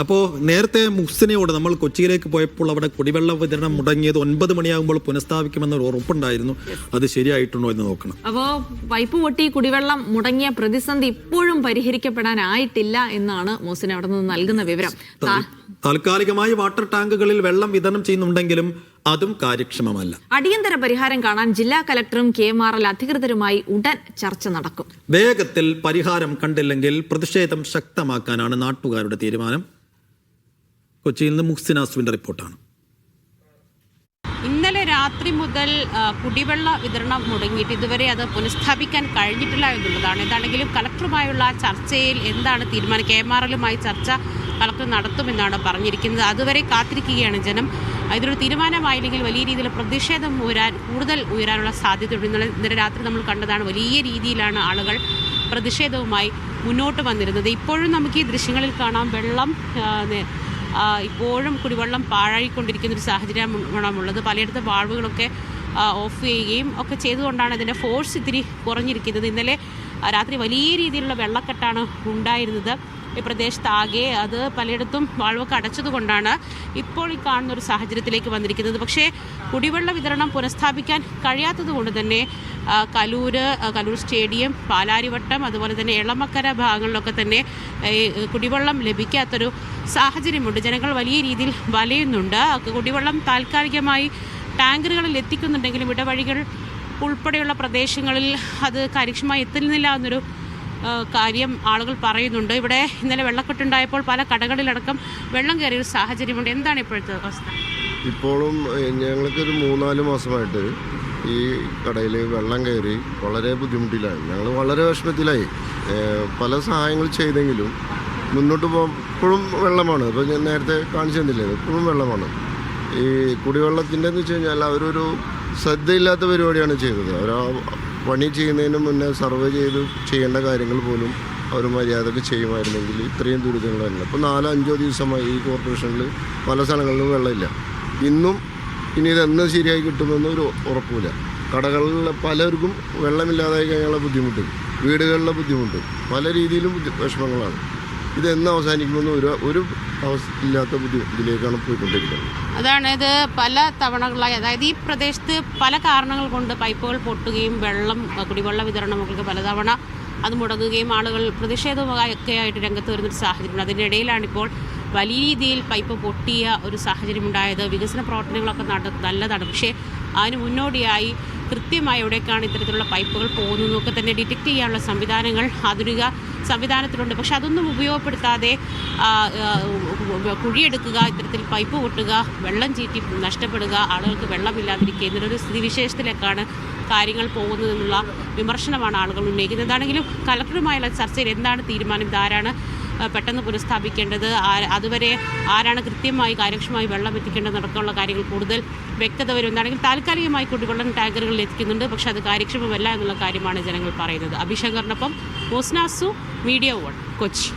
അപ്പോൾ നേരത്തെ മുഹ്സിനയോട് നമ്മൾ കൊച്ചിയിലേക്ക് പോയപ്പോൾ അവിടെ കുടിവെള്ള വിതരണം മുടങ്ങിയത് 9 മണിയാകുമ്പോൾ പുനഃസ്ഥാപിക്കുമെന്നൊരു ഉറപ്പുണ്ടായിരുന്നു. അത് ശരിയായിട്ടുണ്ടോ എന്ന് നോക്കണം. അപ്പോൾ പൈപ്പ് പൊട്ടി കുടിവെള്ളം മുടങ്ങിയ പ്രതിസന്ധി ഇപ്പോഴും പരിഹരിക്കപ്പെടാനായിട്ടില്ല എന്നാണ് മുഹ്സിന അവിടെ നിന്ന് നൽകുന്ന വിവരം. താൽക്കാലികമായി വാട്ടർ ടാങ്കുകളിൽ വെള്ളം വിതരണം ചെയ്യുന്നുണ്ടെങ്കിലും അതും കാര്യക്ഷമമല്ല. അടിയന്തര പരിഹാരം കാണാൻ ജില്ലാ കലക്ടറും KMRL അധികൃതരുമായി ഉടൻ ചർച്ച നടക്കും. വേഗത്തിൽ പരിഹാരം കണ്ടില്ലെങ്കിൽ പ്രതിഷേധം ശക്തമാക്കാനാണ് നാട്ടുകാരുടെ തീരുമാനം. കൊച്ചിയിൽ നിന്ന് മുഹ്സിന അസ്വിന്റെ റിപ്പോർട്ടാണ്. ഇന്നലെ രാത്രി മുതൽ കുടിവെള്ള വിതരണം മുടങ്ങിയിട്ട് ഇതുവരെ അത് പുനഃസ്ഥാപിക്കാൻ കഴിഞ്ഞിട്ടില്ല എന്നുള്ളതാണ്. എന്താണെങ്കിലും കളക്ടറുമായുള്ള ചർച്ചയിൽ എന്താണ് തീരുമാനം, KMRLുമായി ചർച്ച കളക്ടർ നടത്തുമെന്നാണ് പറഞ്ഞിരിക്കുന്നത്. അതുവരെ കാത്തിരിക്കുകയാണ് ജനം. ഇതിനൊരു തീരുമാനമായില്ലെങ്കിൽ വലിയ രീതിയിൽ പ്രതിഷേധം കൂടുതൽ ഉയരാനുള്ള സാധ്യതയുണ്ട്. ഇന്നലെ രാത്രി നമ്മൾ കണ്ടതാണ്, വലിയ രീതിയിലാണ് ആളുകൾ പ്രതിഷേധവുമായി മുന്നോട്ട് വന്നിരുന്നത്. ഇപ്പോഴും നമുക്ക് ഈ ദൃശ്യങ്ങളിൽ കാണാം, വെള്ളം ഇപ്പോഴും കുടിവെള്ളം പാഴായിക്കൊണ്ടിരിക്കുന്ന ഒരു സാഹചര്യമാണുള്ളത്. പലയിടത്തും വാൾവുകളൊക്കെ ഓഫ് ചെയ്യുകയും ഒക്കെ ചെയ്തുകൊണ്ടാണ് ഇതിൻ്റെ ഫോഴ്സ് ഇത്തിരി കുറഞ്ഞിരിക്കുന്നത്. ഇന്നലെ രാത്രി വലിയ രീതിയിലുള്ള വെള്ളക്കെട്ടാണ് ഉണ്ടായിരുന്നത് ഈ പ്രദേശത്താകെ. അത് പലയിടത്തും വാൾവൊക്കെ അടച്ചതുകൊണ്ടാണ് ഇപ്പോൾ ഈ കാണുന്ന ഒരു സാഹചര്യത്തിലേക്ക് വന്നിരിക്കുന്നത്. പക്ഷേ കുടിവെള്ള വിതരണം പുനഃസ്ഥാപിക്കാൻ കഴിയാത്തത് കൊണ്ട് തന്നെ കലൂർ സ്റ്റേഡിയം, പാലാരിവട്ടം, അതുപോലെ തന്നെ എളമക്കര ഭാഗങ്ങളിലൊക്കെ തന്നെ കുടിവെള്ളം ലഭിക്കാത്തൊരു സാഹചര്യമുണ്ട്. ജനങ്ങൾ വലിയ രീതിയിൽ വലയുന്നുണ്ട്. കുടിവെള്ളം താൽക്കാലികമായി ടാങ്കറുകളിൽ എത്തിക്കുന്നുണ്ടെങ്കിലും ഇടവഴികൾ ഉൾപ്പെടെയുള്ള പ്രദേശങ്ങളിൽ അത് കാര്യക്ഷമമായി എത്തുന്നില്ല എന്നൊരു കാര്യം ആളുകൾ പറയുന്നുണ്ട്. ഇവിടെ ഇന്നലെ വെള്ളക്കെട്ടുണ്ടായപ്പോൾ പല കടകളിലടക്കം വെള്ളം കയറിയൊരു സാഹചര്യമുണ്ട്. എന്താണ് ഇപ്പോഴത്തെ അവസ്ഥ? ഇപ്പോഴും ഞങ്ങൾക്കൊരു 3-4 മാസമായിട്ട് ഈ കടയിൽ വെള്ളം കയറി വളരെ ബുദ്ധിമുട്ടിലായി. ഞങ്ങൾ വളരെ വിഷമത്തിലായി. പല സഹായങ്ങൾ ചെയ്തെങ്കിലും മുന്നോട്ട് ഇപ്പോഴും വെള്ളമാണ്. ഇപ്പോൾ ഞാൻ നേരത്തെ കാണിച്ചു തന്നില്ലേ, ഇപ്പോഴും വെള്ളമാണ്. ഈ കുടിവെള്ളത്തിൻ്റെ എന്ന് വെച്ച് കഴിഞ്ഞാൽ അവരൊരു ശ്രദ്ധയില്ലാത്ത പരിപാടിയാണ് ചെയ്തത്. അവർ പണി ചെയ്യുന്നതിന് മുന്നേ സർവേ ചെയ്യേണ്ട കാര്യങ്ങൾ പോലും അവർ മര്യാദക്ക് ചെയ്യുമായിരുന്നെങ്കിൽ ഇത്രയും ദുരിതങ്ങളല്ല. ഇപ്പോൾ 4-5 ദിവസമായി ഈ കോർപ്പറേഷനിൽ പല സ്ഥലങ്ങളിലും വെള്ളമില്ല. ഇന്നും ഇനി ഇതെന്ന് ശരിയായി കിട്ടുമെന്ന് ഒരു ഉറപ്പില്ല. കടകളിൽ പലർക്കും വെള്ളമില്ലാതായി കഴിഞ്ഞുള്ള ബുദ്ധിമുട്ട്, വീടുകളിലെ ബുദ്ധിമുട്ട്, പല രീതിയിലും വിഷമങ്ങളാണ്. ഇതെന്ന് അവസാനിക്കുമെന്ന് ഒരു ഇല്ലാത്ത ഇതിലേക്കാണ് പോയിക്കൊണ്ടിരിക്കുന്നത്. അതാണ് ഇത് പല തവണകളായി, അതായത് ഈ പ്രദേശത്ത് പല കാരണങ്ങൾ കൊണ്ട് പൈപ്പുകൾ പൊട്ടുകയും കുടിവെള്ള വിതരണമൊക്കെ പലതവണ അത് മുടങ്ങുകയും ആളുകൾ പ്രതിഷേധമൊക്കെ ആയിട്ട് രംഗത്ത് വരുന്നൊരു സാഹചര്യമുണ്ട്. അതിനിടയിലാണിപ്പോൾ വലിയ രീതിയിൽ പൈപ്പ് പൊട്ടിയ ഒരു സാഹചര്യം ഉണ്ടായത്. വികസന പ്രവർത്തനങ്ങളൊക്കെ നല്ലതാണ്, പക്ഷേ അതിന് മുന്നോടിയായി കൃത്യമായി എവിടേക്കാണ് ഇത്തരത്തിലുള്ള പൈപ്പുകൾ പോകുന്നതൊക്കെ തന്നെ ഡിറ്റക്റ്റ് ചെയ്യാനുള്ള സംവിധാനങ്ങൾ ആധുനിക സംവിധാനത്തിലുണ്ട്. പക്ഷെ അതൊന്നും ഉപയോഗപ്പെടുത്താതെ കുഴിയെടുക്കുക, ഇത്തരത്തിൽ പൈപ്പ് പൊട്ടുക, വെള്ളം ചീറ്റി നഷ്ടപ്പെടുക, ആളുകൾക്ക് വെള്ളമില്ലാതിരിക്കുക എന്നൊരു സ്ഥിതിവിശേഷത്തിലേക്കാണ് കാര്യങ്ങൾ പോകുന്നതെന്നുള്ള വിമർശനമാണ് ആളുകൾ ഉന്നയിക്കുന്നത്. എന്താണെങ്കിലും കളക്ടറുമായുള്ള ചർച്ചയിൽ എന്താണ് തീരുമാനം, ഇതാരാണ് പെട്ടെന്ന് പുനഃസ്ഥാപിക്കേണ്ടത്, അതുവരെ ആരാണ് കൃത്യമായി കാര്യക്ഷമമായി വെള്ളം എത്തിക്കേണ്ടതെന്നടക്കമുള്ള കാര്യങ്ങൾ കൂടുതൽ വ്യക്തത വരും. എന്താണെങ്കിൽ താൽക്കാലികമായി കുടിവെള്ളം ടാങ്കറുകളിൽ എത്തിക്കുന്നുണ്ട്, പക്ഷെ അത് കാര്യക്ഷമമല്ല എന്നുള്ള കാര്യമാണ് ജനങ്ങൾ പറയുന്നത്. അഭിശങ്കറിനൊപ്പം മുഹ്സിന അസ്സു, മീഡിയ 1, കൊച്ചി.